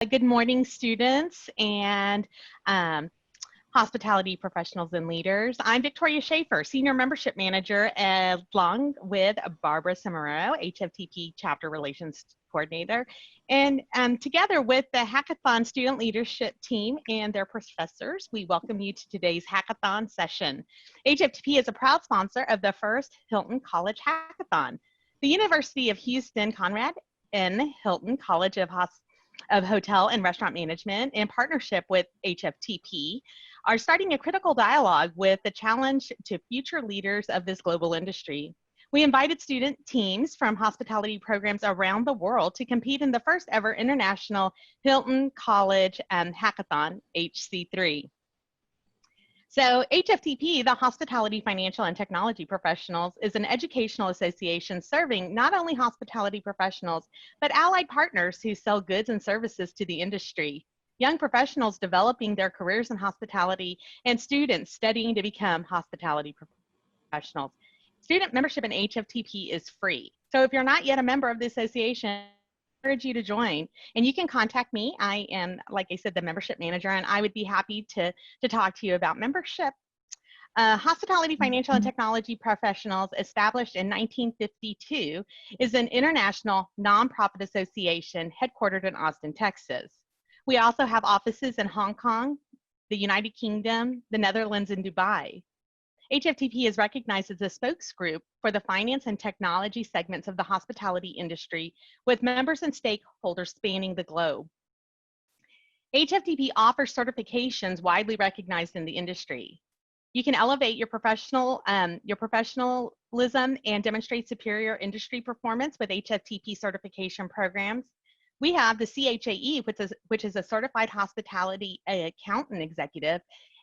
Good morning, students and hospitality professionals and leaders. I'm Victoria Schaefer, Senior Membership Manager, along with Barbara Samaro, HFTP Chapter Relations Coordinator. And together with the Hackathon Student Leadership Team and their professors, we welcome you to today's Hackathon session. HFTP is a proud sponsor of the first Hilton College Hackathon. The University of Houston Conrad and Hilton College of Hotel and Restaurant Management, in partnership with HFTP, are starting a critical dialogue with the challenge to future leaders of this global industry. We invited student teams from hospitality programs around the world to compete in the first ever international Hilton College Hackathon, HC3. So HFTP, the Hospitality Financial and Technology Professionals, is an educational association serving not only hospitality professionals, but allied partners who sell goods and services to the industry, young professionals developing their careers in hospitality, and students studying to become hospitality professionals. Student membership in HFTP is free. So if you're not yet a member of the association, encourage you to join, and you can contact me. I am, like I said, the membership manager, and I would be happy to talk to you about membership. Hospitality Financial and Technology Professionals, established in 1952, is an international nonprofit association headquartered in Austin, Texas. We also have offices in Hong Kong, the United Kingdom, the Netherlands, and Dubai. HFTP is recognized as a spokesgroup for the finance and technology segments of the hospitality industry, with members and stakeholders spanning the globe. HFTP offers certifications widely recognized in the industry. You can elevate your professionalism and demonstrate superior industry performance with HFTP certification programs. We have the CHAE, which is a Certified Hospitality Accountant Executive,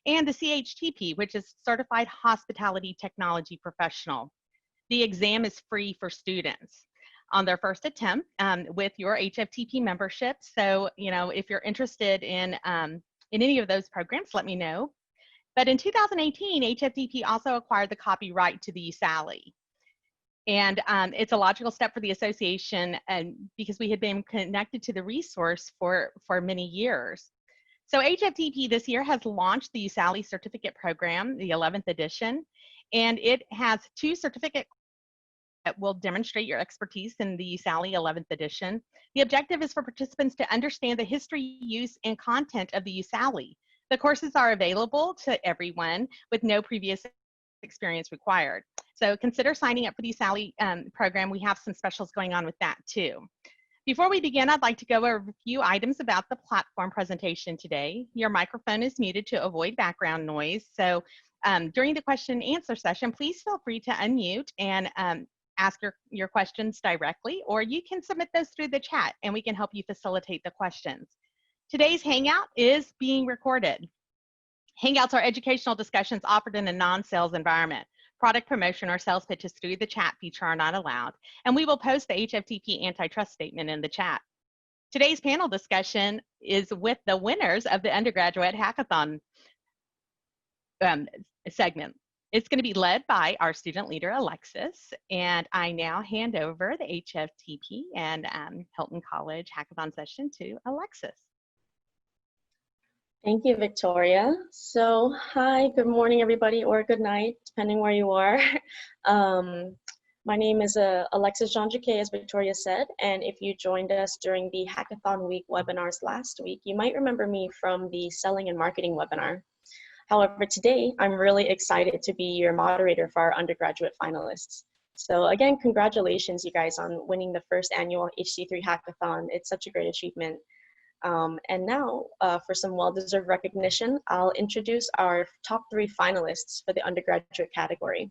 and the CHTP, which is Certified Hospitality Technology Professional. The exam is free for students on their first attempt with your HFTP membership. So, if you're interested in any of those programs, let me know. But in 2018, HFTP also acquired the copyright to the USALI. And it's a logical step for the association, because we had been connected to the resource for many years. So HFTP this year has launched the USALI certificate program, the 11th edition, and it has 2 certificates that will demonstrate your expertise in the USALI 11th edition. The objective is for participants to understand the history, use, and content of the USALI. The courses are available to everyone with no previous experience required. So consider signing up for the USALI program. We have some specials going on with that too. Before we begin, I'd like to go over a few items about the platform presentation today. Your microphone is muted to avoid background noise. So during the question and answer session, please feel free to unmute and ask your questions directly, or you can submit those through the chat and we can help you facilitate the questions. Today's Hangout is being recorded. Hangouts are educational discussions offered in a non-sales environment. Product promotion or sales pitches through the chat feature are not allowed, and we will post the HFTP antitrust statement in the chat. Today's panel discussion is with the winners of the Undergraduate Hackathon segment. It's going to be led by our student leader, Alexis, and I now hand over the HFTP and Hilton College Hackathon session to Alexis. Thank you, Victoria. So, hi, good morning, everybody, or good night, depending where you are. My name is Alexis Jean-Jacquet, as Victoria said, and if you joined us during the Hackathon Week webinars last week, you might remember me from the Selling and Marketing webinar. However, today, I'm really excited to be your moderator for our undergraduate finalists. So again, congratulations, you guys, on winning the first annual HC3 Hackathon. It's such a great achievement. And now, for some well-deserved recognition, I'll introduce our top 3 finalists for the undergraduate category.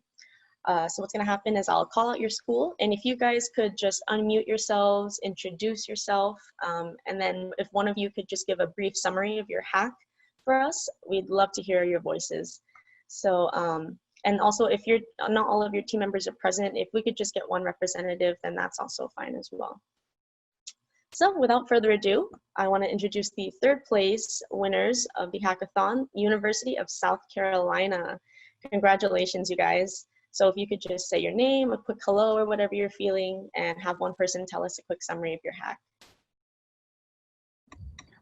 So what's going to happen is I'll call out your school, and if you guys could just unmute yourselves, introduce yourself, and then if one of you could just give a brief summary of your hack for us, we'd love to hear your voices. So, and also if not all of your team members are present, if we could just get one representative, then that's also fine as well. So without further ado, I want to introduce the 3rd place winners of the hackathon, University of South Carolina. Congratulations, you guys. So if you could just say your name, a quick hello, or whatever you're feeling, and have one person tell us a quick summary of your hack.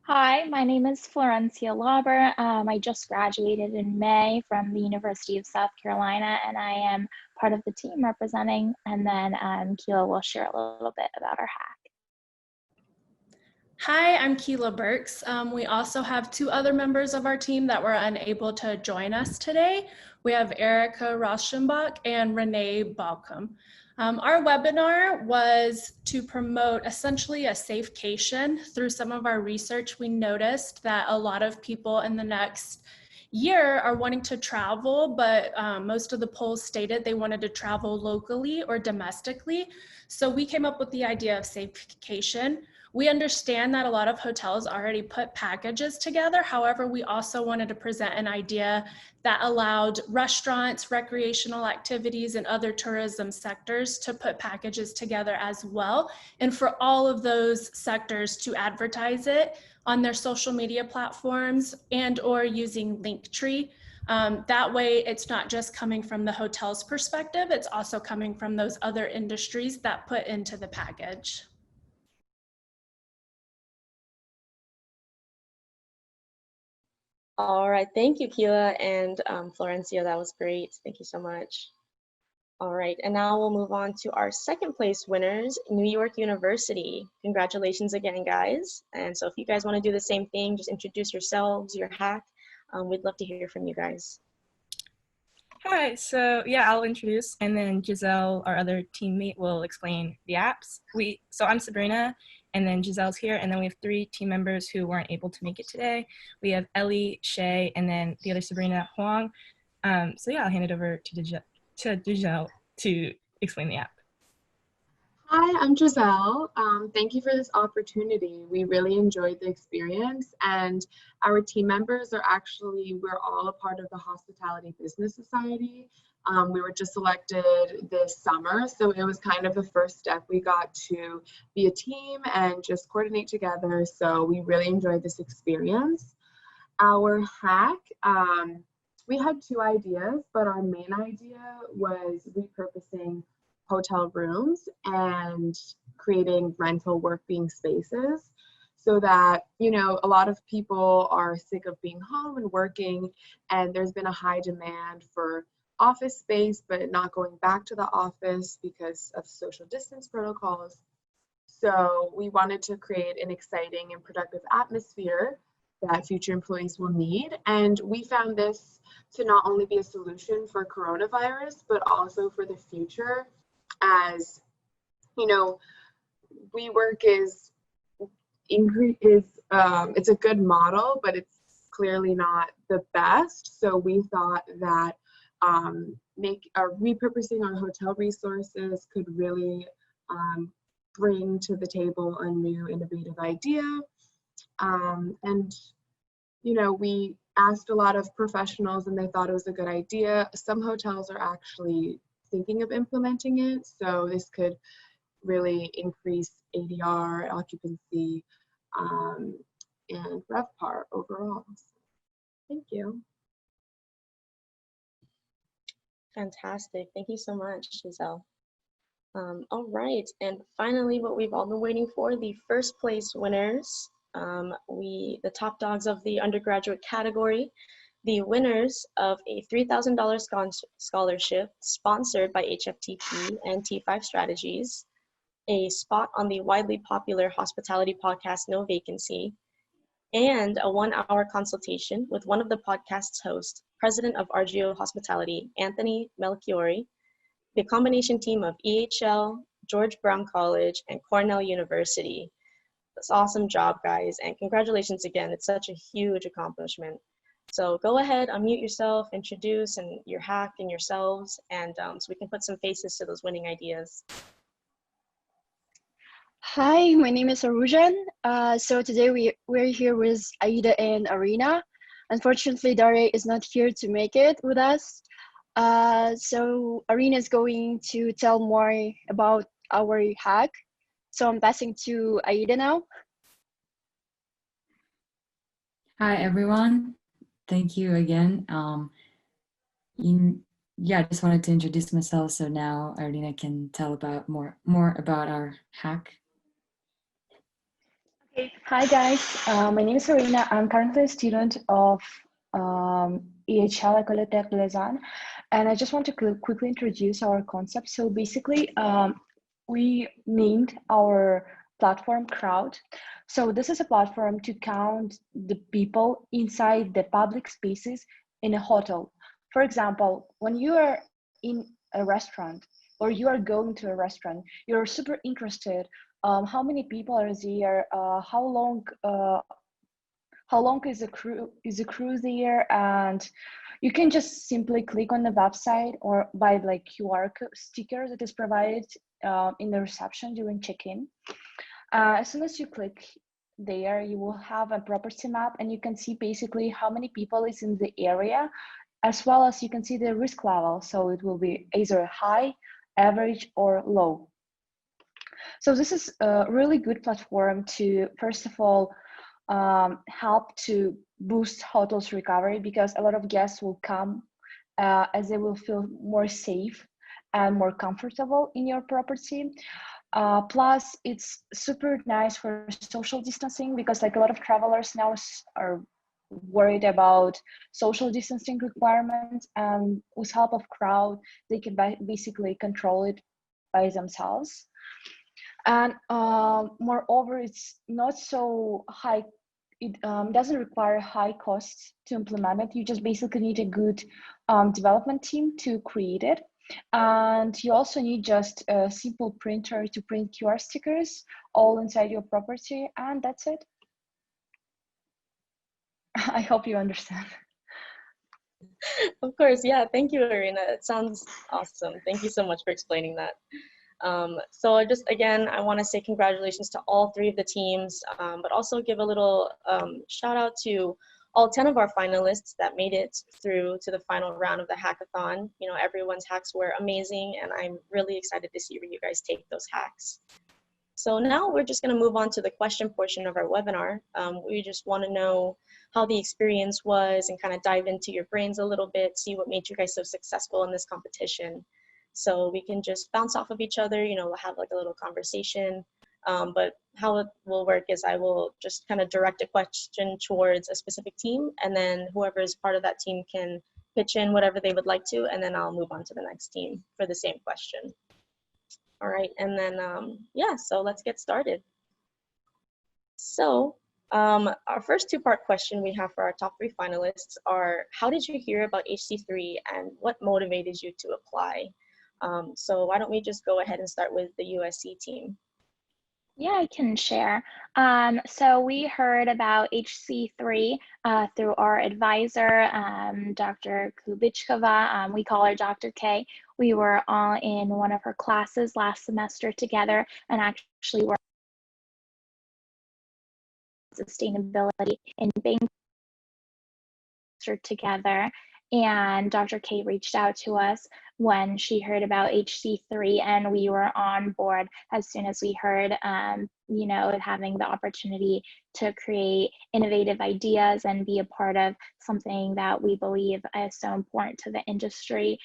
Hi, my name is Florencia Lauber. I just graduated in May from the University of South Carolina, and I am part of the team representing, and then Keela will share a little bit about our hack. Hi, I'm Keela Burks. We also have two other members of our team that were unable to join us today. We have Erica Rauschenbach and Renee Balcom. Our webinar was to promote essentially a safecation. Through some of our research, we noticed that a lot of people in the next year are wanting to travel, but most of the polls stated they wanted to travel locally or domestically. So we came up with the idea of safecation. We understand that a lot of hotels already put packages together. However, we also wanted to present an idea that allowed restaurants, recreational activities, and other tourism sectors to put packages together as well. And for all of those sectors to advertise it on their social media platforms and or using Linktree. That way, it's not just coming from the hotel's perspective, it's also coming from those other industries that put into the package. All right, thank you, Keela and Florencia. That was great. Thank you so much. All right, and now we'll move on to our second place winners, New York University. Congratulations again, guys. And so if you guys want to do the same thing, just introduce yourselves, your hack. We'd love to hear from you guys. Hi, so yeah, I'll introduce, and then Giselle, our other teammate, will explain the apps. So I'm Sabrina, and then Giselle's here, and then we have three team members who weren't able to make it today. We have Ellie, Shay, and then the other Sabrina, Huang. So yeah, I'll hand it over to Giselle to explain the app. Hi, I'm Giselle. Thank you for this opportunity. We really enjoyed the experience, and our team members we're all a part of the Hospitality Business Society. We were just elected this summer, so it was kind of the first step. We got to be a team and just coordinate together, so we really enjoyed this experience. Our hack, we had two ideas, but our main idea was repurposing hotel rooms and creating rental working spaces so that, you know, a lot of people are sick of being home and working, and there's been a high demand for office space, but not going back to the office because of social distance protocols. So we wanted to create an exciting and productive atmosphere that future employees will need. And we found this to not only be a solution for coronavirus, but also for the future. As you know, WeWork it's a good model, but it's clearly not the best. So we thought that repurposing our hotel resources could really bring to the table a new innovative idea. And you know, we asked a lot of professionals and they thought it was a good idea. Some hotels are actually thinking of implementing it, so this could really increase ADR, occupancy, and RevPAR overall. So, thank you. Fantastic. Thank you so much, Giselle. All right, and finally, what we've all been waiting for, the first place winners, the top dogs of the undergraduate category, the winners of a $3,000 scholarship sponsored by HFTP and T5 Strategies, a spot on the widely popular hospitality podcast No Vacancy, and a 1-hour consultation with one of the podcast's hosts, President of RGO Hospitality, Anthony Melchiori, the combination team of EHL, George Brown College, and Cornell University. That's awesome job, guys, and congratulations again. It's such a huge accomplishment. So go ahead, unmute yourself, introduce and your hack and yourselves, and so we can put some faces to those winning ideas. Hi, my name is Arujan. So today we're here with Aida and Arena. Unfortunately, Dare is not here to make it with us. So Arena is going to tell more about our hack. So I'm passing to Aida now. Hi, everyone. Thank you again. Yeah, I just wanted to introduce myself, so now Arlena can tell about more about our hack. Hi guys, my name is Serena. I'm currently a student of EHL École Tech Lausanne, and I just want to quickly introduce our concept. So basically, we named our platform Crowd. So this is a platform to count the people inside the public spaces in a hotel. For example, when you are in a restaurant or you are going to a restaurant, you're super interested how many people are there, how long is the crew there, and you can just simply click on the website or buy like QR sticker that is provided in the reception during check-in. As soon as you click there, you will have a property map and you can see basically how many people is in the area, as well as you can see the risk level. So it will be either high, average, or low. So this is a really good platform to, first of all, help to boost hotels recovery, because a lot of guests will come as they will feel more safe and more comfortable in your property. Plus, it's super nice for social distancing, because like a lot of travelers now are worried about social distancing requirements, and with help of Crowd, they can basically control it by themselves. And moreover, it's not so high. It doesn't require high costs to implement it. You just basically need a good development team to create it. And you also need just a simple printer to print QR stickers all inside your property, and that's it. I hope you understand. Of course, yeah. Thank you, Irina. It sounds awesome. Thank you so much for explaining that. So again, I want to say congratulations to all 3 of the teams, but also give a little shout out to all 10 of our finalists that made it through to the final round of the hackathon. You know, everyone's hacks were amazing, and I'm really excited to see where you guys take those hacks. So now we're just going to move on to the question portion of our webinar. We just want to know how the experience was and kind of dive into your brains a little bit, see what made you guys so successful in this competition. So we can just bounce off of each other, you know, we'll have like a little conversation. But how it will work is I will just kind of direct a question towards a specific team, and then whoever is part of that team can pitch in whatever they would like to, and then I'll move on to the next team for the same question. All right, and then, yeah, so let's get started. So our first 2-part question we have for our top 3 finalists are, how did you hear about HC3 and what motivated you to apply? So why don't we just go ahead and start with the USC team? Yeah, I can share. So we heard about HC3 through our advisor, Dr. Kubichkova. We call her Dr. K. We were all in one of her classes last semester together, and actually were sustainability in banking together. And Dr. K reached out to us when she heard about HC3, and we were on board as soon as we heard, you know, having the opportunity to create innovative ideas and be a part of something that we believe is so important to the industry.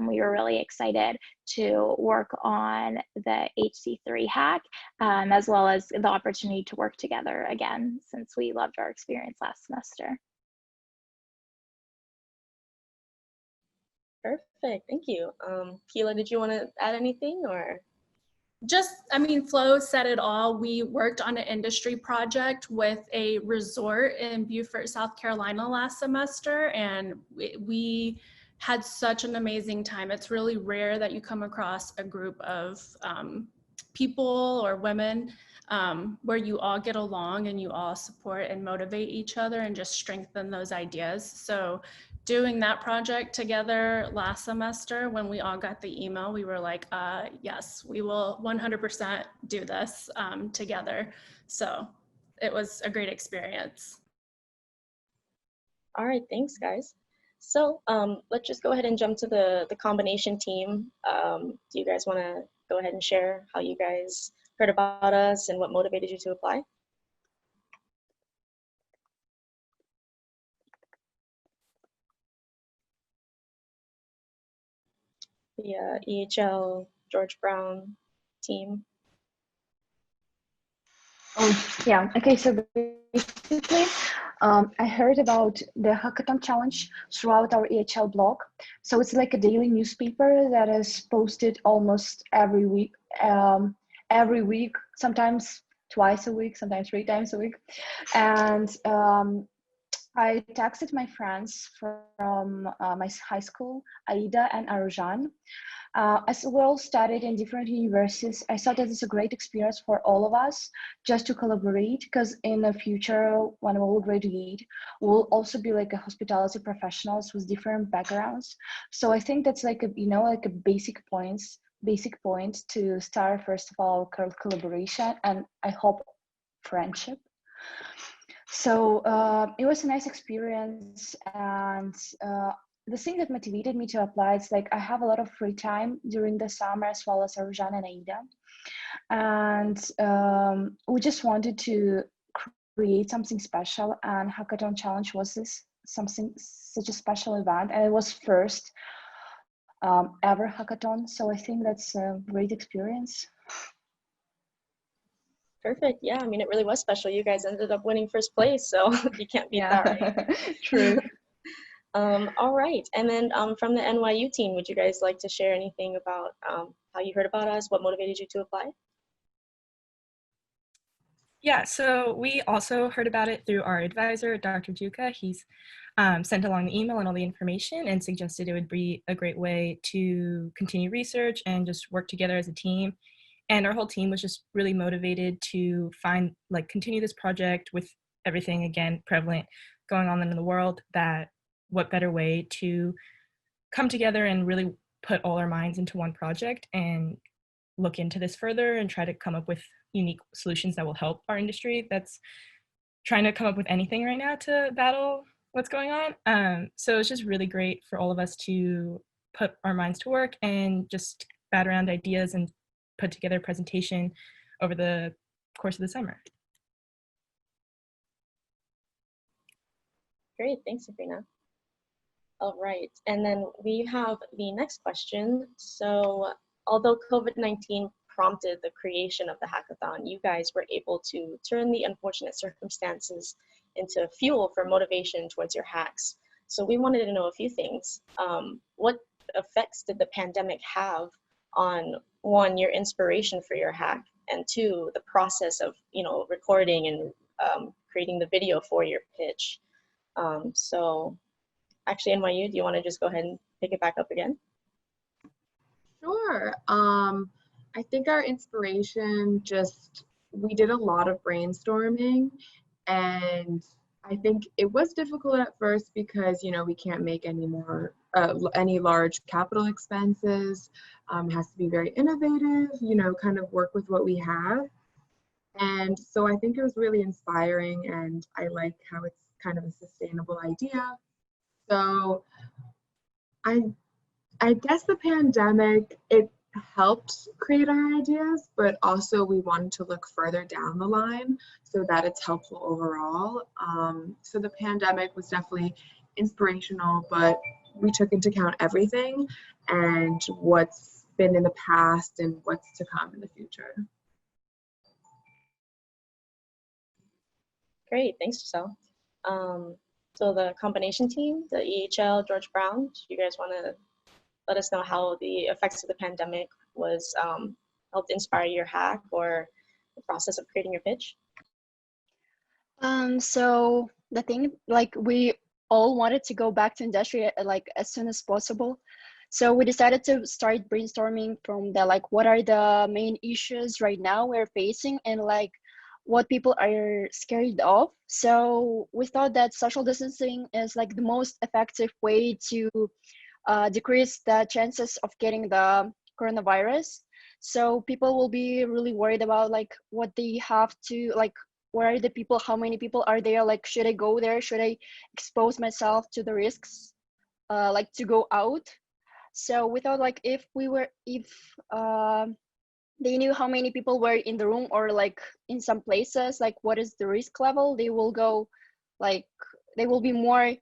We were really excited to work on the HC3 hack, as well as the opportunity to work together again, since we loved our experience last semester. Perfect, thank you. Keela, did you want to add anything, or? Just, I mean, Flo said it all. We worked on an industry project with a resort in Beaufort, South Carolina last semester, and we had such an amazing time. It's really rare that you come across a group of people or women where you all get along and you all support and motivate each other and just strengthen those ideas. So doing that project together last semester, when we all got the email, we were like, yes, we will 100% do this together. So it was a great experience. All right, thanks guys. So let's just go ahead and jump to the combination team. Do you guys want to go ahead and share how you guys heard about us and what motivated you to apply? The EHL George Brown team. Yeah, okay, so basically, I heard about the Hackathon Challenge throughout our EHL blog. So it's like a daily newspaper that is posted almost every week, sometimes twice a week, sometimes 3 times a week. And I texted my friends from my high school, Aida and Arjan. As well studied in different universities, I thought that it's a great experience for all of us just to collaborate, because in the future, when we will graduate, we'll also be like a hospitality professionals with different backgrounds. So I think that's like a, like a basic point to start, first of all, collaboration, and I hope friendship. So it was a nice experience, and the thing that motivated me to apply is like I have a lot of free time during the summer, as well as Arjan and Aida, and we just wanted to create something special, and Hackathon Challenge was such a special event, and it was first ever hackathon. So I think that's a great experience. Perfect. Yeah, I mean, it really was special. You guys ended up winning first place, so you can't beat that, right? True. All right. And then from the NYU team, would you guys like to share anything about how you heard about us? What motivated you to apply? Yeah, so we also heard about it through our advisor, Dr. Juka. He's sent along the email and all the information and suggested it would be a great way to continue research and just work together as a team. And our whole team was just really motivated to continue this project with everything, again, prevalent going on in the world, that what better way to come together and really put all our minds into one project and look into this further and try to come up with unique solutions that will help our industry that's trying to come up with anything right now to battle what's going on. So it's just really great for all of us to put our minds to work and just bat around ideas and put together a presentation over the course of the summer. Great, thanks, Sabrina. All right, and then we have the next question. So although COVID-19 prompted the creation of the hackathon, you guys were able to turn the unfortunate circumstances into fuel for motivation towards your hacks. So we wanted to know a few things. What effects did the pandemic have on, one, your inspiration for your hack, and two, the process of recording and creating the video for your pitch? So actually, NYU, do you want to just go ahead and pick it back up again? Sure. I think our inspiration we did a lot of brainstorming, and I think it was difficult at first because, we can't make any large capital expenses. It has to be very innovative, kind of work with what we have. And so I think it was really inspiring, and I like how it's kind of a sustainable idea. So I guess the pandemic, it helped create our ideas, but also we wanted to look further down the line so that it's helpful overall. So the pandemic was definitely inspirational, but we took into account everything and what's been in the past and what's to come in the future. Great, thanks, Giselle. So the combination team, the EHL, George Brown, do you guys want to let us know how the effects of the pandemic was helped inspire your hack or the process of creating your pitch? So the thing, we all wanted to go back to industry as soon as possible. So we decided to start brainstorming from what are the main issues right now we're facing, and what people are scared of. So we thought that social distancing is the most effective way to decrease the chances of getting the coronavirus. So people will be really worried about what they have to where are the people, how many people are there, should I go there, should I expose myself to the risks to go out. So we thought if they knew how many people were in the room, or in some places, what is the risk level, they will go they will be more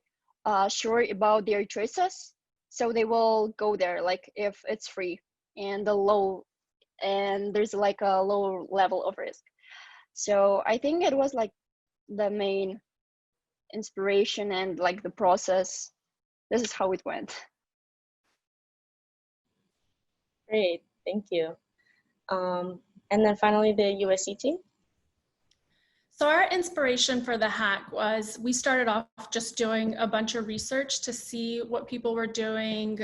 sure about their choices. So they will go there if it's free and there's a low level of risk. So I think it was like the main inspiration and like the process. This is how it went. Great, thank you. And then finally, the USC team. So our inspiration for the hack was we started off just doing a bunch of research to see what people were doing,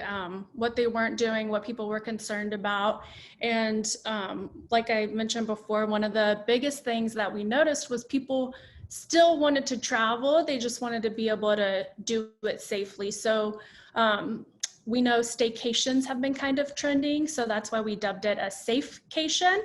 what they weren't doing, what people were concerned about. And like I mentioned before, one of the biggest things that we noticed was people still wanted to travel. They just wanted to be able to do it safely. So we know staycations have been kind of trending, so that's why we dubbed it a safecation,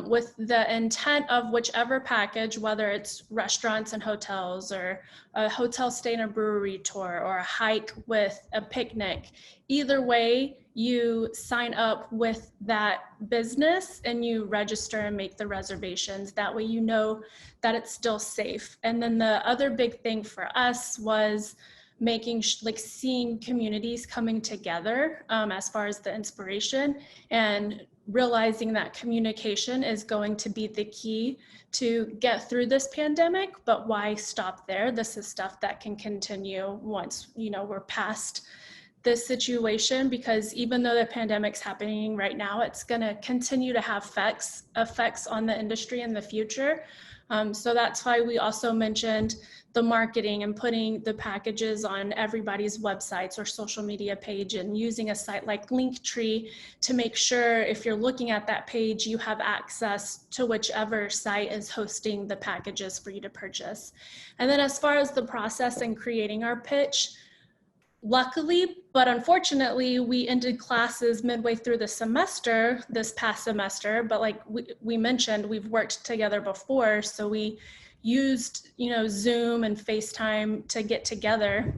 with the intent of whichever package, whether it's restaurants and hotels or a hotel stay and a brewery tour or a hike with a picnic. Either way, you sign up with that business and you register and make the reservations. That way you know that it's still safe. And then the other big thing for us was making seeing communities coming together as far as the inspiration, and realizing that communication is going to be the key to get through this pandemic. But why stop there? This is stuff that can continue once we're past this situation, because even though the pandemic's happening right now, it's going to continue to have effects on the industry in the future. So that's why we also mentioned the marketing and putting the packages on everybody's websites or social media page, and using a site like Linktree to make sure if you're looking at that page, you have access to whichever site is hosting the packages for you to purchase. And then as far as the process and creating our pitch, luckily, but unfortunately, we ended classes midway through the semester, this past semester, but like we mentioned, we've worked together before, so we used Zoom and FaceTime to get together.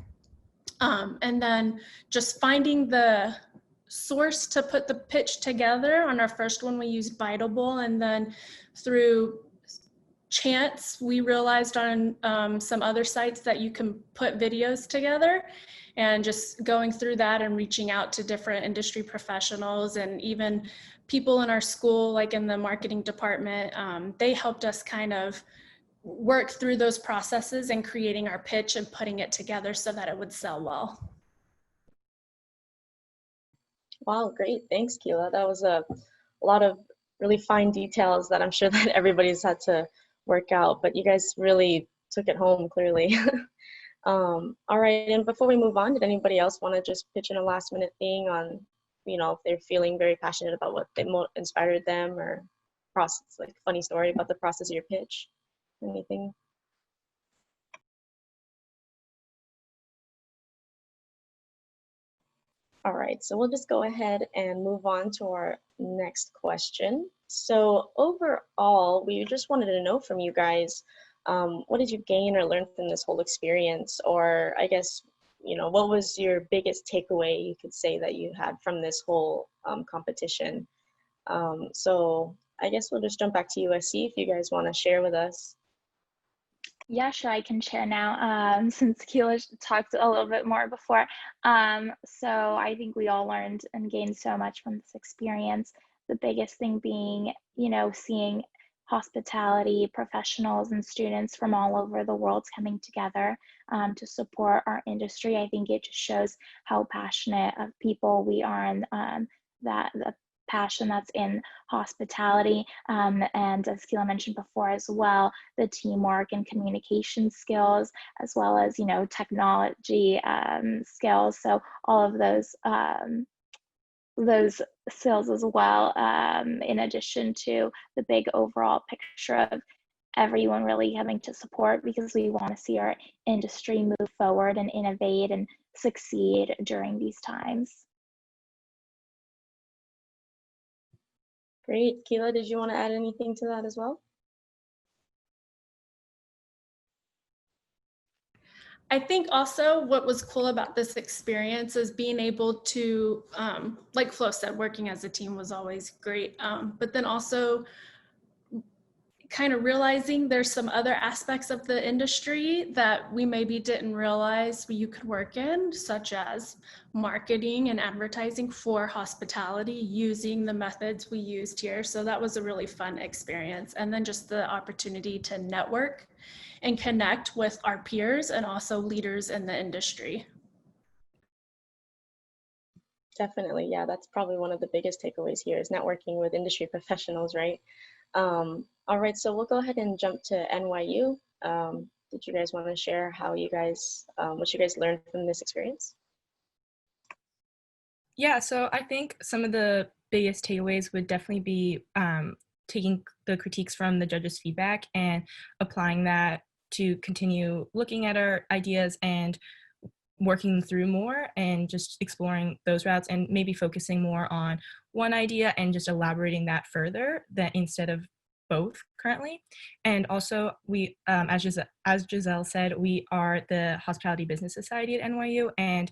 And then just finding the source to put the pitch together. On our first one, we used Biteable, and then through chance, we realized on some other sites that you can put videos together. And just going through that and reaching out to different industry professionals and even people in our school, like in the marketing department, they helped us kind of work through those processes and creating our pitch and putting it together so that it would sell well. Wow, great. Thanks, Keela. That was a lot of really fine details that I'm sure that everybody's had to work out, but you guys really took it home, clearly. All right, and before we move on, did anybody else want to just pitch in a last minute thing on, if they're feeling very passionate about what inspired them, or process, like funny story about the process of your pitch, anything? All right, so we'll just go ahead and move on to our next question. So overall, we just wanted to know from you guys, what did you gain or learn from this whole experience? Or I guess, what was your biggest takeaway, you could say, that you had from this whole competition? So I guess we'll just jump back to USC if you guys want to share with us. Yeah, sure, I can share now, since Keela talked a little bit more before. So I think we all learned and gained so much from this experience. The biggest thing being, seeing hospitality professionals and students from all over the world coming together to support our industry. I think it just shows how passionate of people we are, and the passion that's in hospitality, and as Keela mentioned before as well, the teamwork and communication skills, as well as technology skills. So all of those skills as well, in addition to the big overall picture of everyone really having to support, because we want to see our industry move forward and innovate and succeed during these times. Great. Keela, did you want to add anything to that as well? I think also what was cool about this experience is being able to, like Flo said, working as a team was always great, but then also kind of realizing there's some other aspects of the industry that we maybe didn't realize you could work in, such as marketing and advertising for hospitality using the methods we used here. So that was a really fun experience. And then just the opportunity to network and connect with our peers and also leaders in the industry. Definitely, yeah, that's probably one of the biggest takeaways here is networking with industry professionals, right? All right, so we'll go ahead and jump to NYU. Did you guys want to share how you guys, what you guys learned from this experience? Yeah, so I think some of the biggest takeaways would definitely be taking the critiques from the judges' feedback and applying that to continue looking at our ideas and working through more and just exploring those routes and maybe focusing more on one idea and just elaborating that further that instead of both currently. And also we, as Giselle said, we are the Hospitality Business Society at NYU, and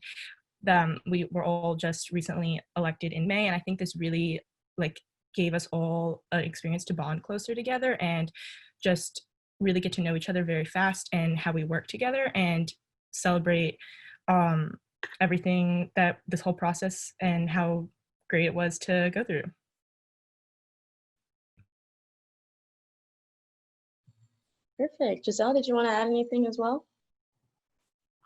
we were all just recently elected in May. And I think this really gave us all an experience to bond closer together and just really get to know each other very fast and how we work together and celebrate everything that this whole process and how great it was to go through. Perfect. Giselle, did you want to add anything as well?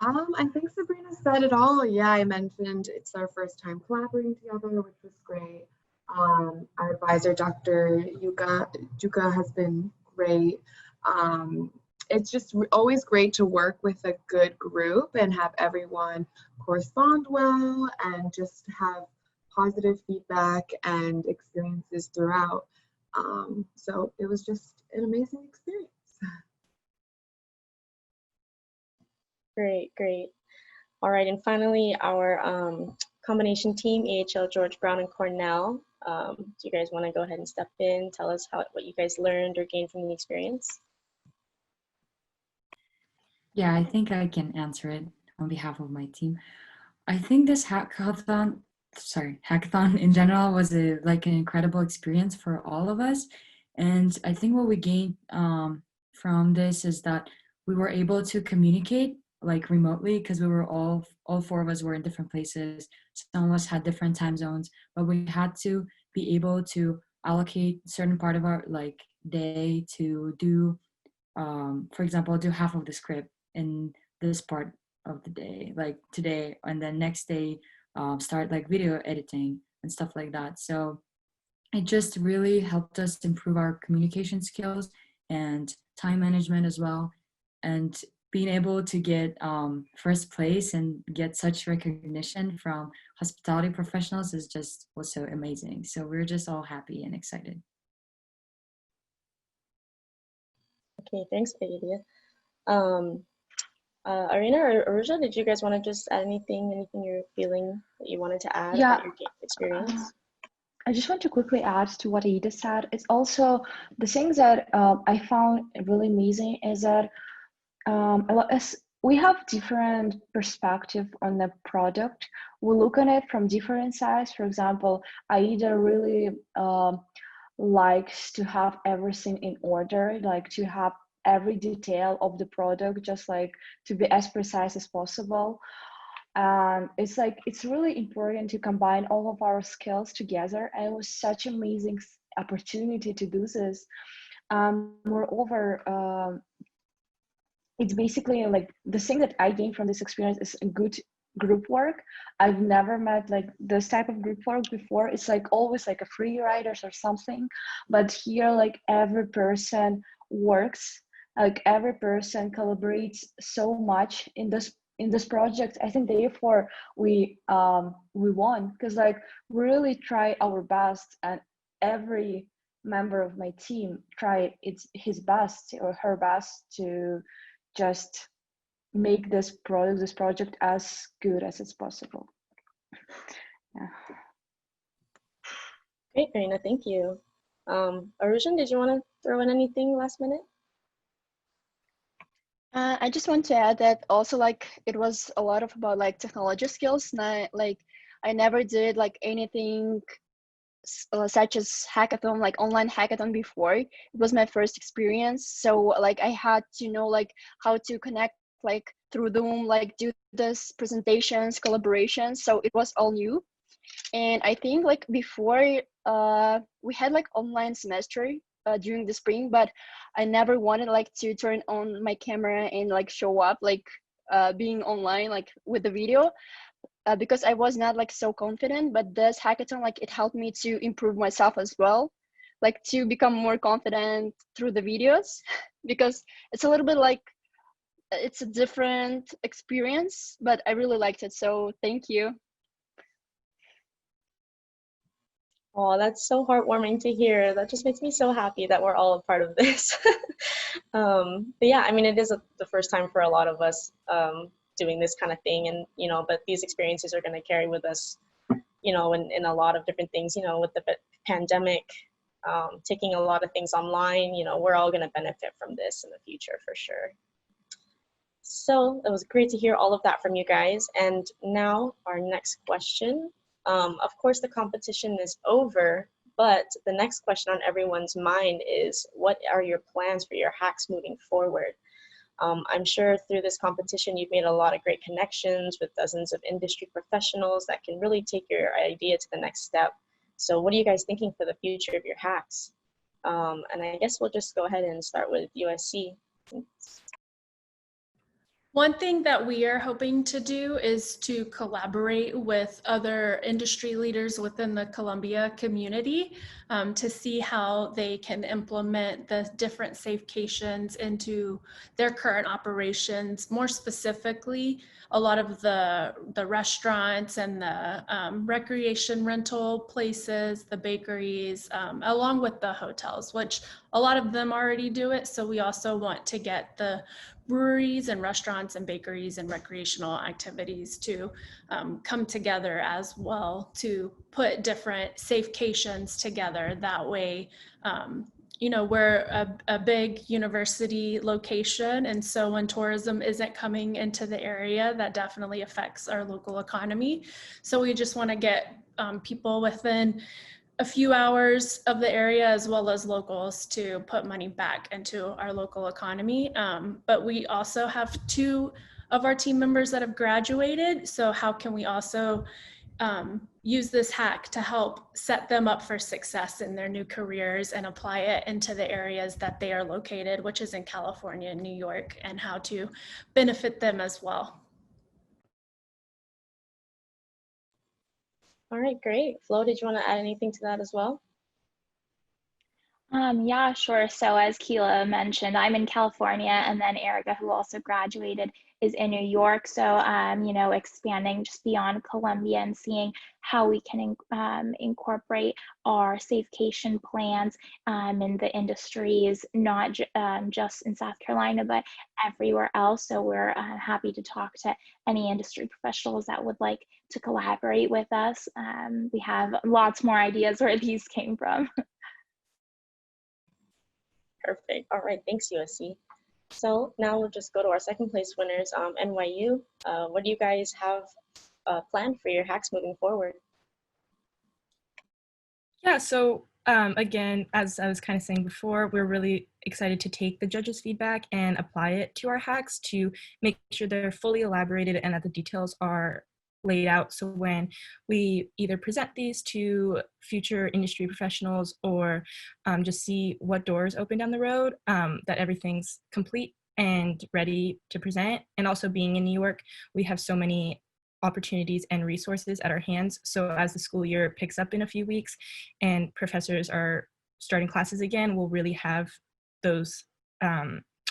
I think Sabrina said it all. Yeah, I mentioned it's our first time collaborating together, which was great. Our advisor, Dr. Yuka, has been great. It's just always great to work with a good group and have everyone correspond well and just have positive feedback and experiences throughout. So it was just an amazing experience. Great, great. All right, and finally, our combination team, AHL, George Brown, and Cornell. Do you guys want to go ahead and step in, tell us what you guys learned or gained from the experience? Yeah, I think I can answer it on behalf of my team. I think this hackathon in general was an incredible experience for all of us. And I think what we gained from this is that we were able to communicate remotely, because we were all four of us were in different places. Some of us had different time zones, but we had to be able to allocate a certain part of our day to do, for example, do half of the script in this part of the day, like today, and then next day start video editing and stuff like that. So it just really helped us improve our communication skills and time management as well. And being able to get first place and get such recognition from hospitality professionals was so amazing. So we're just all happy and excited. Okay, thanks, Paideia. Arina or Aruja, did you guys want to just add anything you're feeling that you wanted to add about your experience? I just want to quickly add to what Aida said. It's also the things that I found really amazing is that we have different perspective on the product. We look at it from different sides. For example, Aida really likes to have everything in order, to have every detail of the product, just to be as precise as possible. And it's really important to combine all of our skills together. And it was such an amazing opportunity to do this. Moreover, it's basically the thing that I gained from this experience is a good group work. I've never met this type of group work before. It's always a free riders or something, but here every person works, every person collaborates so much in this project. I think therefore we won, because we really try our best, and every member of my team try his best or her best to just make this project as good as it's possible. Yeah. Great, Arina, thank you. Arujun, did you want to throw in anything last minute? I just want to add that also it was a lot about technology skills. And I never did anything such as hackathon, like online hackathon before. It was my first experience. So like I had to know like how to connect like through Zoom, like do this presentations, collaborations. So it was all new. And I think like before we had like online semester during the spring, but I never wanted like to turn on my camera and like show up like being online like with the video. Because I was not like so confident, but this hackathon, like it helped me to improve myself as well, like to become more confident through the videos, because it's a little bit like, it's a different experience, but I really liked it. So thank you. Oh, that's so heartwarming to hear. That just makes me so happy that we're all a part of this. But yeah, I mean, it is the first time for a lot of us doing this kind of thing, and but these experiences are going to carry with us, in a lot of different things. With the pandemic, taking a lot of things online, we're all going to benefit from this in the future for sure. So it was great to hear all of that from you guys. And now our next question. Of course, the competition is over, but the next question on everyone's mind is, what are your plans for your hacks moving forward? I'm sure through this competition, you've made a lot of great connections with dozens of industry professionals that can really take your idea to the next step. So what are you guys thinking for the future of your hacks? And I guess we'll just go ahead and start with USC. One thing that we are hoping to do is to collaborate with other industry leaders within the Columbia community to see how they can implement the different safecations into their current operations. More specifically, a lot of the restaurants and the recreation rental places, the bakeries, along with the hotels, which a lot of them already do it. So we also want to get the breweries and restaurants and bakeries and recreational activities to come together as well, to put different safecations together. That way, we're a big university location, and so when tourism isn't coming into the area, that definitely affects our local economy. So we just want to get people within a few hours of the area, as well as locals, to put money back into our local economy. But we also have 2 of our team members that have graduated. So how can we also use this hack to help set them up for success in their new careers and apply it into the areas that they are located, which is in California and New York, and how to benefit them as well. All right, great. Flo, did you want to add anything to that as well? Yeah, sure. So as Keela mentioned, I'm in California, and then Erica, who also graduated, is in New York. So, expanding just beyond Columbia and seeing how we can incorporate our safecation plans in the industries, not just in South Carolina, but everywhere else. So we're happy to talk to any industry professionals that would like to collaborate with us. We have lots more ideas where these came from. Perfect. All right, thanks, USC. So now we'll just go to our second place winners, NYU. What do you guys have planned for your hacks moving forward? Yeah, so again, as I was kind of saying before, we're really excited to take the judges' feedback and apply it to our hacks to make sure they're fully elaborated and that the details are laid out. So when we either present these to future industry professionals or just see what doors open down the road, that everything's complete and ready to present. And also being in New York, we have so many opportunities and resources at our hands. So as the school year picks up in a few weeks and professors are starting classes again, we'll really have those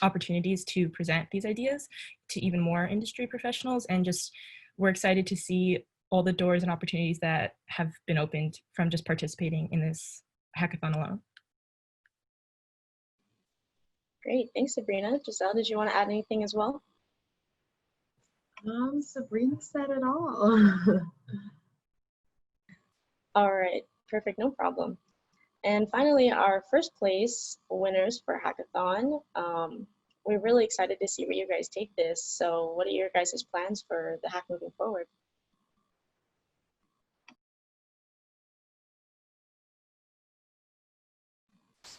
opportunities to present these ideas to even more industry professionals. And just we're excited to see all the doors and opportunities that have been opened from just participating in this hackathon alone. Great, thanks, Sabrina. Giselle, did you want to add anything as well? Sabrina said it all. All right, perfect, no problem. And finally, our first place winners for hackathon. We're really excited to see where you guys take this. So what are your guys' plans for the hack moving forward?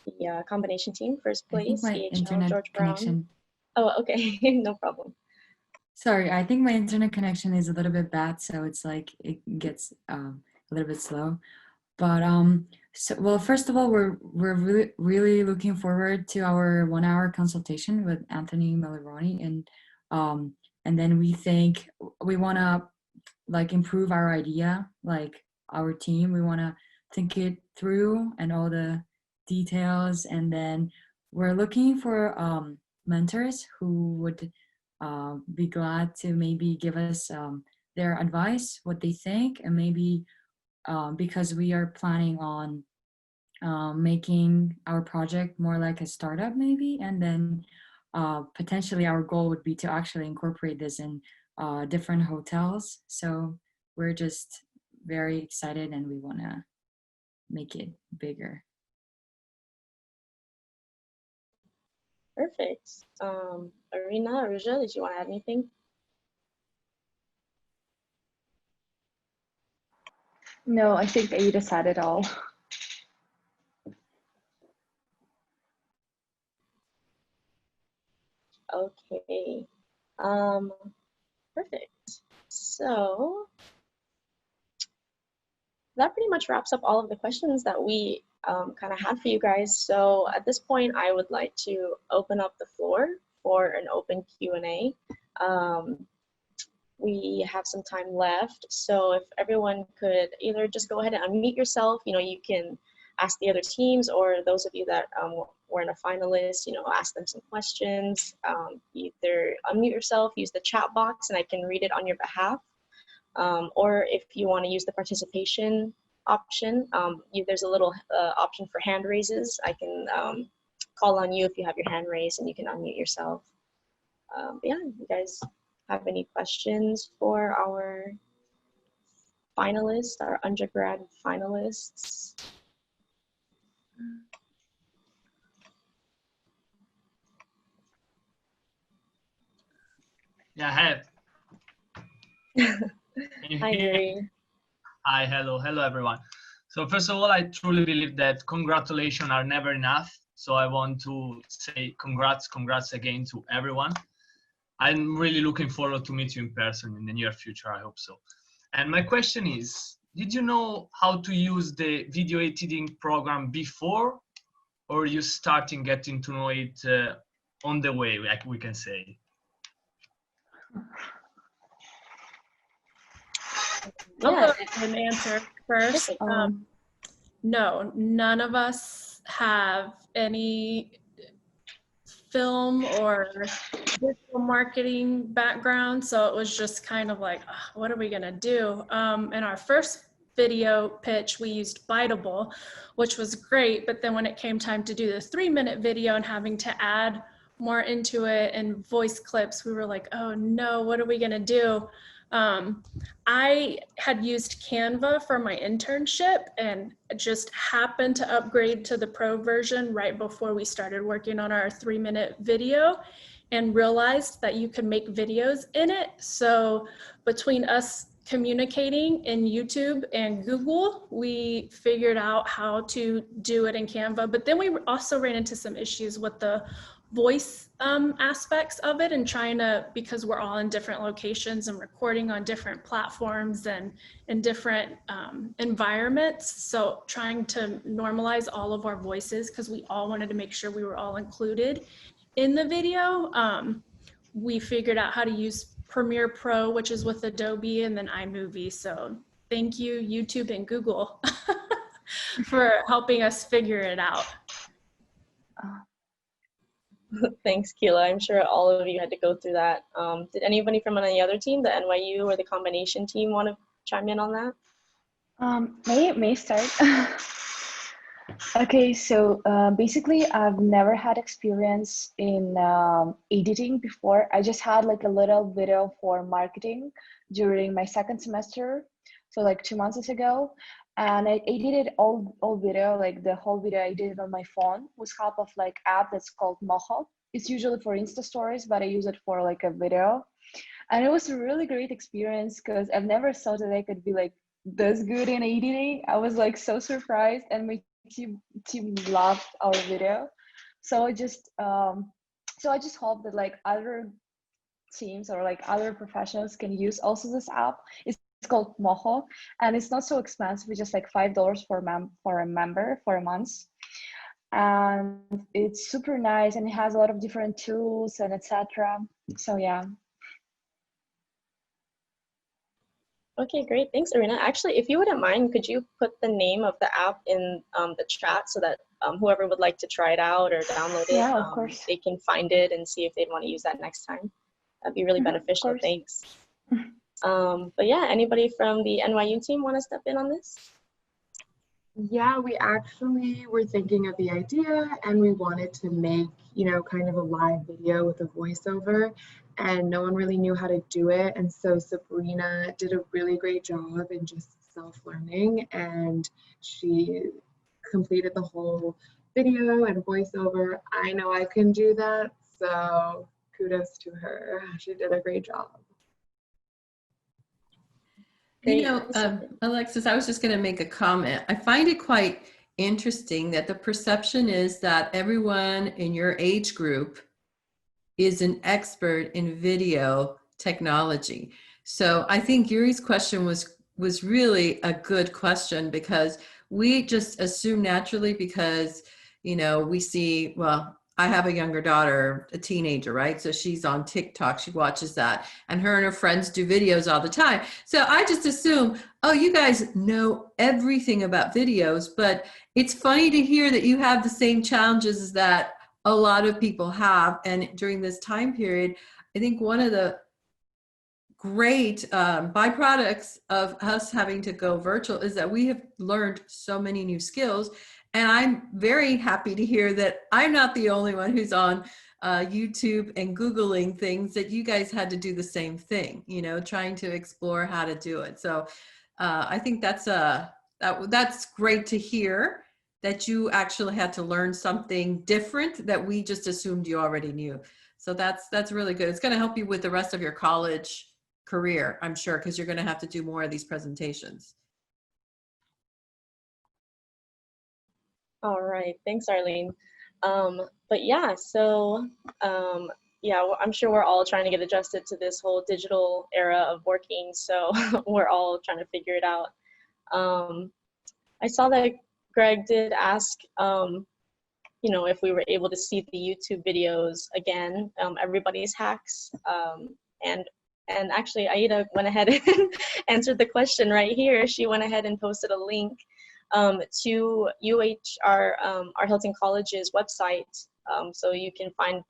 the combination team. First I think place, my EHL internet George Brown. connection. Oh, okay, no problem. Sorry, I think my internet connection is a little bit bad, so it's like it gets a little bit slow. But so well, first of all, we're really looking forward to our 1 hour consultation with Anthony Milleroni, and then we think we want to like improve our idea, like our team. We want to think it through and all the details, and then we're looking for mentors who would be glad to maybe give us their advice, what they think, and maybe because we are planning on making our project more like a startup maybe, and then potentially our goal would be to actually incorporate this in different hotels. So we're just very excited and we want to make it bigger. Perfect. Arina, Aruja, did you want to add anything? No, I think Aida said it all. Okay. Perfect. So that pretty much wraps up all of the questions that we kind of had for you guys. So at this point, I would like to open up the floor for an open Q&A. We have some time left, so if everyone could either just go ahead and unmute yourself, you can ask the other teams, or those of you that were in a finalist, ask them some questions. Either unmute yourself, use the chat box, and I can read it on your behalf. Or if you want to use the participation option, there's a little option for hand raises. I can call on you if you have your hand raised, and you can unmute yourself. But yeah, you guys have any questions for our finalists, our undergrad finalists? Yeah, hi. Can you Hi, hear me? Yuri. Hi, hello everyone. So first of all, I truly believe that congratulations are never enough. So I want to say congrats again to everyone. I'm really looking forward to meet you in person in the near future, I hope so. And my question is, did you know how to use the video editing program before, or you starting getting to know it on the way, like we can say? I'll go ahead and answer first. No, none of us have any film or digital marketing background, so it was just kind of like, what are we gonna do? In our first video pitch, we used Biteable, which was great, but then when it came time to do the 3-minute video and having to add more into it and voice clips, we were like, oh no, what are we gonna do? I had used Canva for my internship and just happened to upgrade to the pro version right before we started working on our 3-minute video, and realized that you could make videos in it. So between us communicating in YouTube and Google, we figured out how to do it in Canva. But then we also ran into some issues with the voice aspects of it, and trying to, because we're all in different locations and recording on different platforms and in different environments. So trying to normalize all of our voices, because we all wanted to make sure we were all included in the video. We figured out how to use Premiere Pro, which is with Adobe, and then iMovie. So thank you, YouTube and Google, for helping us figure it out. Thanks, Keela. I'm sure all of you had to go through that. Did anybody from any other team, the NYU or the combination team, want to chime in on that? May start. Okay, so basically I've never had experience in editing before. I just had like a little video for marketing during my second semester, so like 2 months ago. And I edited all video, like the whole video I did it on my phone with help of like app that's called Moho. It's usually for Insta stories, but I use it for like a video. And it was a really great experience because I've never thought that I could be like this good in editing. I was like so surprised, and my team loved our video. So I just hope that like other teams or like other professionals can use also this app. It's called Moho, and it's not so expensive. It's just like $5 for a member for a month, and it's super nice, and it has a lot of different tools and etc. So yeah. Okay, great. Thanks, Arena. Actually, if you wouldn't mind, could you put the name of the app in the chat so that whoever would like to try it out or download it, Yeah, of course. they can find it and see if they'd want to use that next time. That'd be really beneficial. Thanks. But yeah, anybody from the NYU team want to step in on this? Yeah, we actually were thinking of the idea and we wanted to make, kind of a live video with a voiceover, and no one really knew how to do it. And so Sabrina did a really great job in just self-learning, and she completed the whole video and voiceover. I know I can do that, so kudos to her. She did a great job. Alexis, I was just going to make a comment. I find it quite interesting that the perception is that everyone in your age group is an expert in video technology. So I think Yuri's question was really a good question, because we just assume naturally, because we see, well, I have a younger daughter, a teenager, right? So she's on TikTok, she watches that, and her friends do videos all the time. So I just assume, oh, you guys know everything about videos, but it's funny to hear that you have the same challenges that a lot of people have. And during this time period, I think one of the great byproducts of us having to go virtual is that we have learned so many new skills. And I'm very happy to hear that I'm not the only one who's on YouTube and Googling things, that you guys had to do the same thing, trying to explore how to do it. So I think that's great to hear, that you actually had to learn something different that we just assumed you already knew. So that's really good. It's going to help you with the rest of your college career, I'm sure, because you're going to have to do more of these presentations. All right, thanks, Arlene. But yeah, so yeah, I'm sure we're all trying to get adjusted to this whole digital era of working, so we're all trying to figure it out. I saw that Greg did ask, if we were able to see the YouTube videos again, everybody's hacks, and actually Aida went ahead and answered the question right here. She went ahead and posted a link to our Hilton College's website. So you can find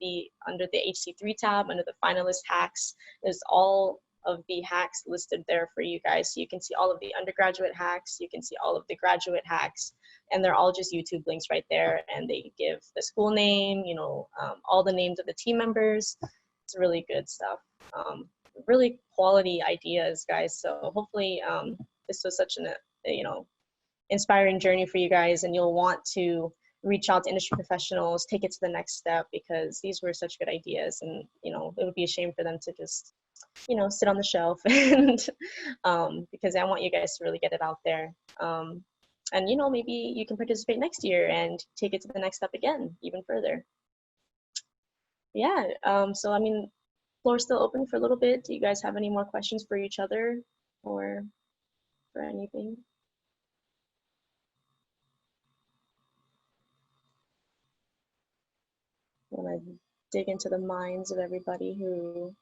under the HC3 tab, under the finalist hacks, there's all of the hacks listed there for you guys. So you can see all of the undergraduate hacks, you can see all of the graduate hacks, and they're all just YouTube links right there. And they give the school name, all the names of the team members. It's really good stuff. Really quality ideas, guys. So hopefully this was such an, inspiring journey for you guys, and you'll want to reach out to industry professionals, take it to the next step, because these were such good ideas, and it would be a shame for them to just sit on the shelf, and because I want you guys to really get it out there, and maybe you can participate next year and take it to the next step again, even further. Yeah, so I mean, floor's still open for a little bit. Do you guys have any more questions for each other or for anything? Want to dig into the minds of everybody who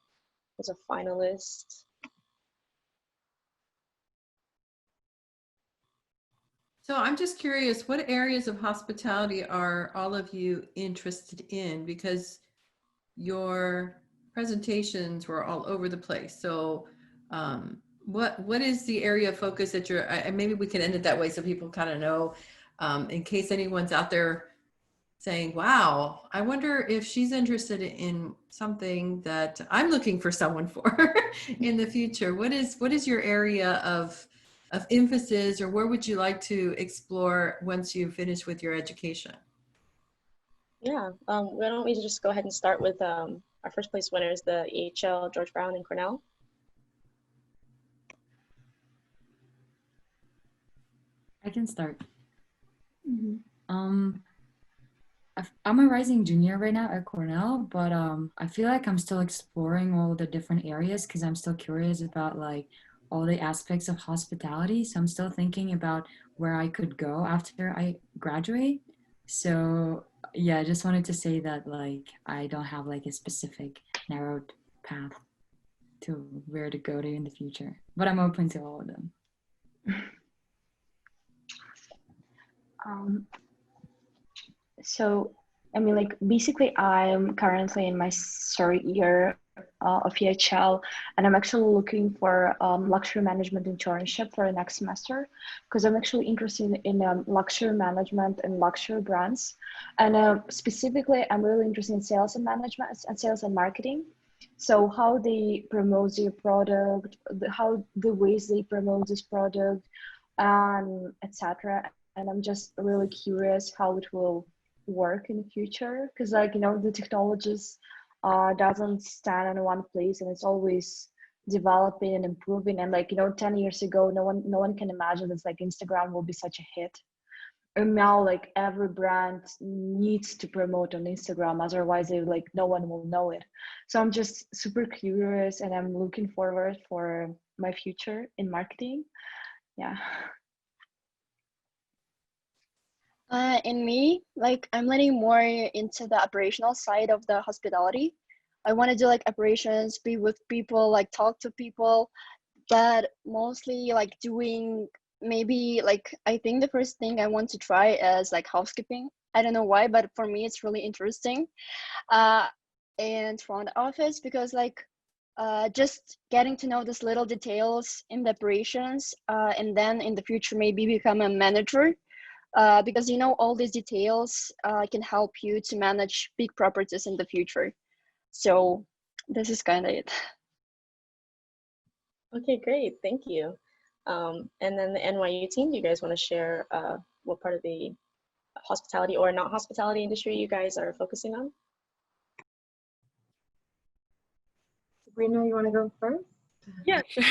was a finalist. So I'm just curious, what areas of hospitality are all of you interested in? Because your presentations were all over the place. So what is the area of focus that you're, and maybe we can end it that way so people kind of know, in case anyone's out there saying, wow, I wonder if she's interested in something that I'm looking for someone for in the future. What is your area of emphasis, or where would you like to explore once you finish with your education? Yeah, why don't we just go ahead and start with our first place winners, the EHL, George Brown and Cornell. I can start. I'm a rising junior right now at Cornell, but I feel like I'm still exploring all the different areas because I'm still curious about like all the aspects of hospitality. So I'm still thinking about where I could go after I graduate. So yeah, I just wanted to say that like I don't have like a specific narrowed path to where to go to in the future, but I'm open to all of them. So, I mean, like, basically, I'm currently in my third year of EHL, and I'm actually looking for luxury management internship for the next semester, because I'm actually interested in luxury management and luxury brands. And specifically, I'm really interested in sales and management and sales and marketing. So how they promote their product, how the ways they promote this product, etc. And I'm just really curious how it will work in the future, because like, you know, the technologies doesn't stand in one place, and it's always developing and improving. And like, you know, 10 years ago, no one can imagine that like Instagram will be such a hit, and now like every brand needs to promote on Instagram, otherwise they like no one will know it. So I'm just super curious, and I'm looking forward for my future in marketing. Yeah. In me, like I'm leaning more into the operational side of the hospitality. I want to do like operations, be with people, like talk to people, but mostly like doing maybe like, I think the first thing I want to try is like housekeeping. I don't know why, but for me it's really interesting. And front office, because like just getting to know these little details in the operations, and then in the future maybe become a manager. Because you know all these details can help you to manage big properties in the future. So this is kind of it. Okay, great, thank you. And then the NYU team, do you guys want to share what part of the hospitality or not hospitality industry you guys are focusing on? Sabrina, you want to go first? Yeah, sure.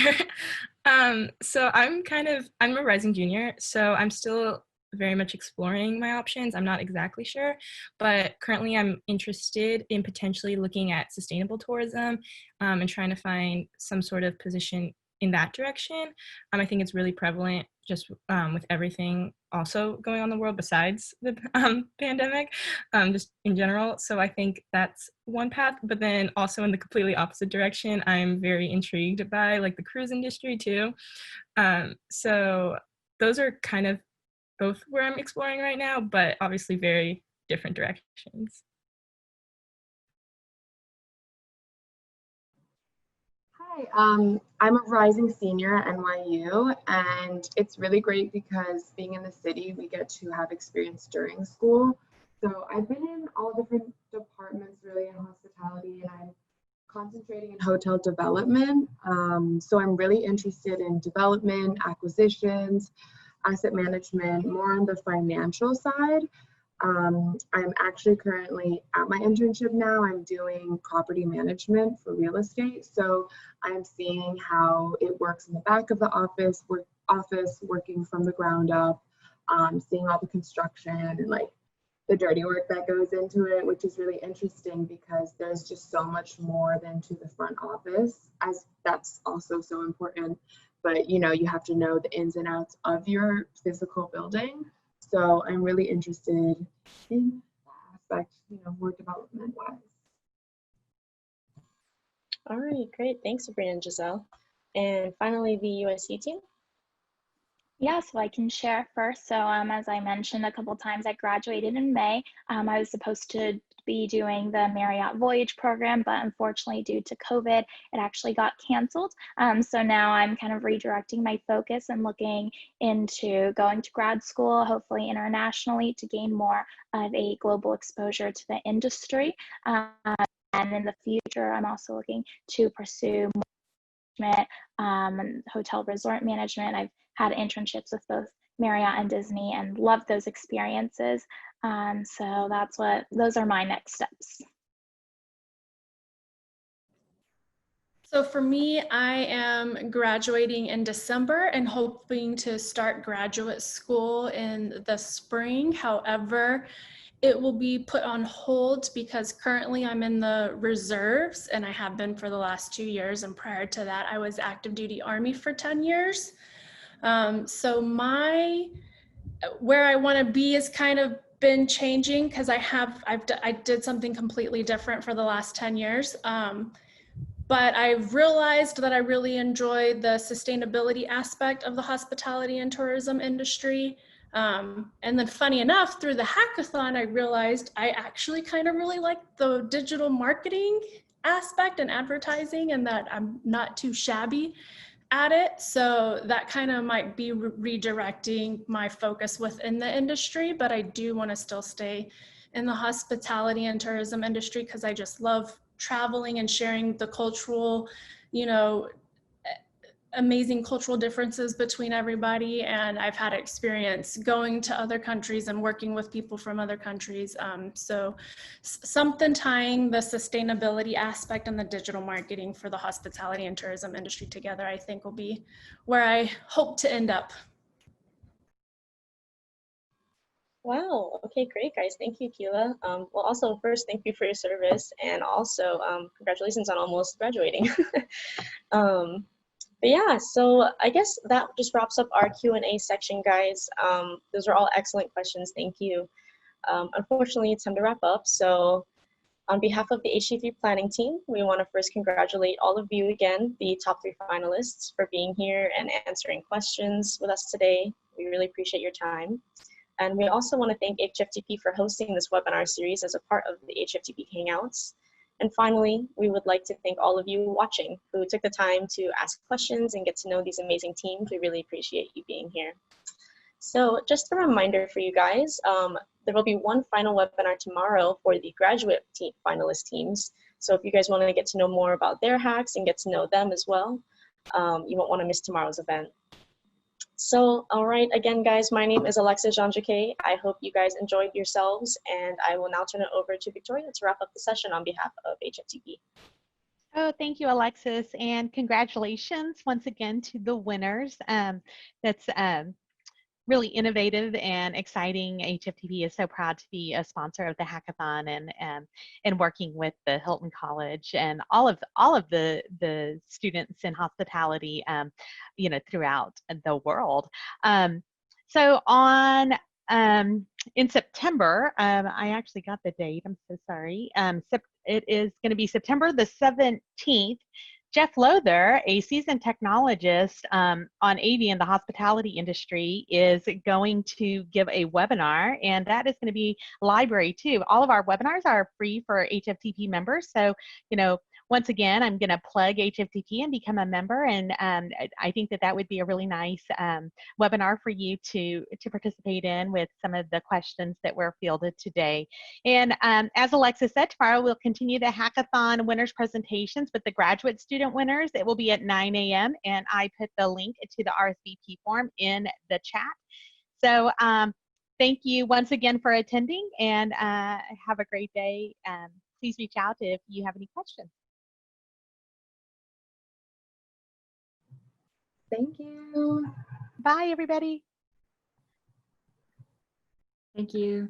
So I'm a rising junior, so I'm still very much exploring my options. I'm not exactly sure, but currently I'm interested in potentially looking at sustainable tourism and trying to find some sort of position in that direction. I think it's really prevalent just with everything also going on in the world besides the pandemic, just in general. So I think that's one path, but then also in the completely opposite direction, I'm very intrigued by like the cruise industry too. So those are kind of both where I'm exploring right now, but obviously very different directions. Hi, I'm a rising senior at NYU, and it's really great because being in the city, we get to have experience during school. So I've been in all different departments really in hospitality, and I'm concentrating in hotel development. So I'm really interested in development, acquisitions, asset management, more on the financial side. I'm actually currently at my internship now. I'm doing property management for real estate. So I'm seeing how it works in the back of the office, working from the ground up, seeing all the construction and like the dirty work that goes into it, which is really interesting because there's just so much more than to the front office, as that's also so important. But you know, you have to know the ins and outs of your physical building. So I'm really interested in that aspect, you know, work development wise. All right, great. Thanks, Sabrina and Giselle. And finally, the USC team. Yeah, so I can share first. So as I mentioned a couple times, I graduated in May. I was supposed to be doing the Marriott Voyage program, but unfortunately due to COVID, it actually got canceled. So now I'm kind of redirecting my focus and looking into going to grad school, hopefully internationally, to gain more of a global exposure to the industry. And in the future, I'm also looking to pursue management, hotel resort management. I've had internships with both Marriott and Disney and loved those experiences. So those are my next steps. So for me, I am graduating in December and hoping to start graduate school in the spring. However, it will be put on hold because currently I'm in the reserves and I have been for the last 2 years. And prior to that, I was active duty Army for 10 years. So where I want to be has kind of been changing because I did something completely different for the last 10 years. But I've realized that I really enjoy the sustainability aspect of the hospitality and tourism industry. And then funny enough, through the hackathon, I realized I actually kind of really like the digital marketing aspect and advertising, and that I'm not too shabby at it. So that kind of might be redirecting my focus within the industry, but I do want to still stay in the hospitality and tourism industry because I just love traveling and sharing the cultural, you know, amazing cultural differences between everybody. And I've had experience going to other countries and working with people from other countries. So something tying the sustainability aspect and the digital marketing for the hospitality and tourism industry together, I think will be where I hope to end up. Wow. Okay, great, guys. Thank you, Keela. Well, also, first, thank you for your service, and also congratulations on almost graduating. But yeah, so I guess that just wraps up our Q&A section, guys. Those are all excellent questions. Thank you. Unfortunately, it's time to wrap up. So on behalf of the HC3 planning team, we want to first congratulate all of you again, the top 3 finalists, for being here and answering questions with us today. We really appreciate your time. And we also want to thank HFTP for hosting this webinar series as a part of the HFTP Hangouts. And finally, we would like to thank all of you watching who took the time to ask questions and get to know these amazing teams. We really appreciate you being here. So just a reminder for you guys, there will be one final webinar tomorrow for the graduate finalist teams. So if you guys want to get to know more about their hacks and get to know them as well, you won't want to miss tomorrow's event. So, all right, again, guys, my name is Alexis Jean-Jacquet. I hope you guys enjoyed yourselves, and I will now turn it over to Victoria to wrap up the session on behalf of HFTP. Oh, thank you, Alexis, and congratulations once again to the winners. That's really innovative and exciting. HFTP is so proud to be a sponsor of the hackathon and working with the Hilton College and all of the students in hospitality, you know, throughout the world. So on in September, I actually got the date. I'm so sorry. It is going to be September the 17th. Jeff Lother, a seasoned technologist on AV in the hospitality industry, is going to give a webinar, and that is going to be library too. All of our webinars are free for HFTP members. So, you know, once again, I'm going to plug HFTP and become a member, and I think that that would be a really nice webinar for you to participate in with some of the questions that were fielded today. And as Alexis said, tomorrow we'll continue the hackathon winners presentations with the graduate student winners. It will be at 9 a.m. and I put the link to the RSVP form in the chat. So thank you once again for attending, and have a great day. Please reach out if you have any questions. Thank you. Bye, everybody. Thank you.